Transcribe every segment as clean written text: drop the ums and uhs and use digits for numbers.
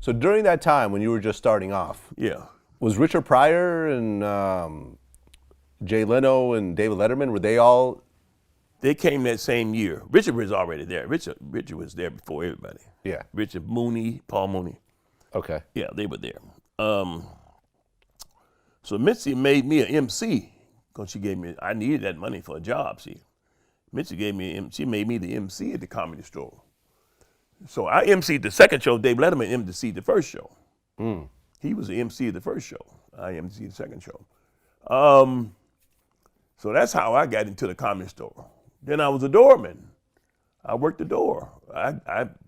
So during that time when you were just starting off, Yeah. was Richard Pryor and Jay Leno and David Letterman, were they all? They came that same year. Richard was already there. Richard was there before everybody. Yeah. Richard Mooney, Paul Mooney. Okay. Yeah, they were there. So Mitzi made me an MC because she gave me, I needed that money for a job, see. Mitzi she made me the MC at the Comedy Store. So I MC'd the second show, Dave Letterman MC'd the first show. He was the MC of the first show. I MC'd the second show. So that's how I got into the Comedy Store. Then I was a doorman. I worked the door. I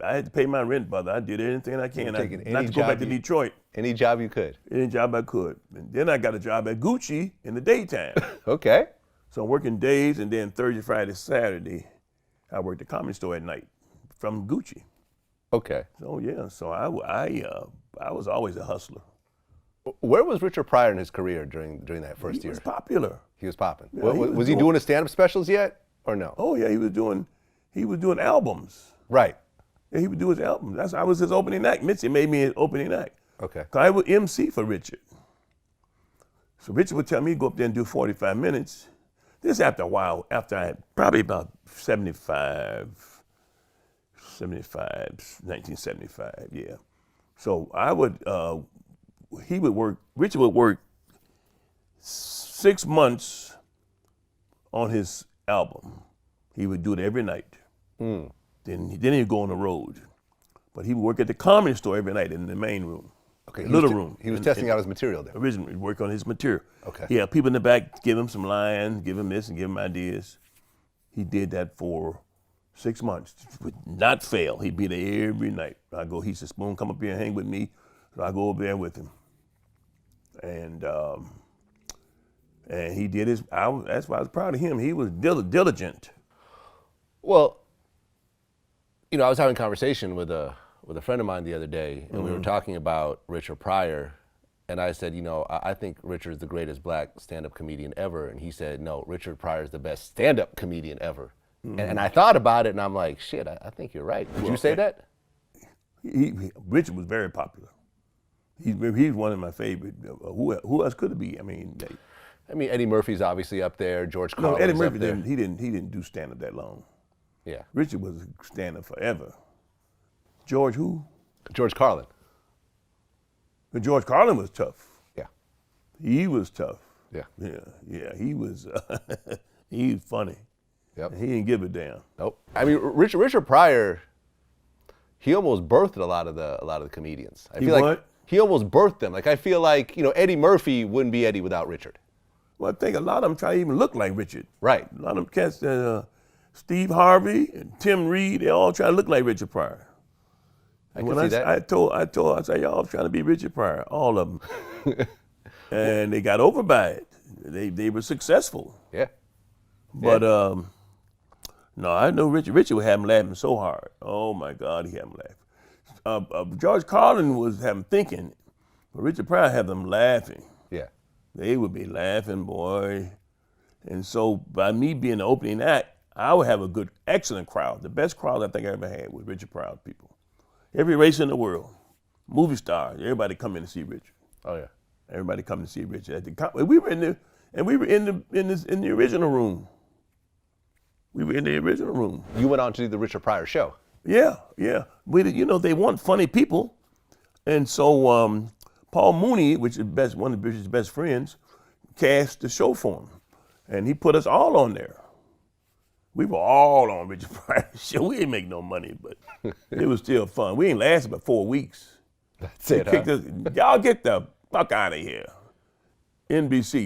had to pay my rent, brother. I did anything I can. Not to go back to Detroit. Any job you could. Any job I could. And then I got a job at Gucci in the daytime. Okay. So I'm working days, and then Thursday, Friday, Saturday, I worked the Comedy Store at night from Gucci. Okay. So yeah, so I was always a hustler. Where was Richard Pryor in his career during that first year? He was popular. He was popping. Yeah, was he doing his stand-up specials yet, or no? Oh yeah, he was doing albums. Right. Yeah, he would do his albums. I was his opening act. Mitzi made me his opening act. Okay. I would MC for Richard. So Richard would tell me to go up there and do 45 minutes. This after a while, after I had probably about 1975, yeah. So Richard would work 6 months on his album. He would do it every night. Then he'd go on the road. But he would work at the Comedy Store every night in the main room. Okay. Little room. He was testing out his material there. Originally, work on his material. Okay. He had people in the back give him some lines, give him this and give him ideas. He did that for 6 months. Would not fail. He'd be there every night. He said, Spoon, come up here and hang with me. So I go over there with him. And he did that's why I was proud of him. He was diligent. Well, I was having a conversation with a friend of mine the other day, and we were talking about Richard Pryor, and I said, I think Richard is the greatest black stand-up comedian ever, and he said, no, Richard Pryor is the best stand-up comedian ever. And I thought about it, and I'm like, shit, I think you're right. Would you say that? Richard was very popular. He's one of my favorite. Who else could it be? I mean, Eddie Murphy's obviously up there. George Carlin's Eddie Murphy up there. he didn't do stand-up that long. Yeah. Richard was stand-up forever. George who? George Carlin. But George Carlin was tough. Yeah. He was tough. Yeah. Yeah. He was funny. Yep. He didn't give a damn. Nope. Richard Pryor, he almost birthed a lot of the comedians. I feel like he almost birthed them. Like I feel like Eddie Murphy wouldn't be Eddie without Richard. Well, I think a lot of them try to even look like Richard. Right. A lot of them cats, Steve Harvey and Tim Reed, they all try to look like Richard Pryor. I can see that. I said, y'all trying to be Richard Pryor, all of them. And they got over by it. They were successful. Yeah. But no, I know Richard. Richard would have them laughing so hard. Oh my God, he had them laughing. George Carlin was have them thinking, but Richard Pryor had them laughing. Yeah. They would be laughing, boy. And so by me being the opening act, I would have a good, excellent crowd. The best crowd I think I ever had was Richard Pryor people. Every race in the world, movie stars, everybody come in to see Richard. Oh yeah. Everybody come to see Richard. We were in the original room. We were in the original room. You went on to do the Richard Pryor show. Yeah. They want funny people. And so Paul Mooney, which is one of Richard's best friends, cast the show for him. And he put us all on there. We were all on Richard Pryor's show. We didn't make no money, but it was still fun. We ain't lasted but 4 weeks. That's it, Y'all get the fuck out of here. NBC.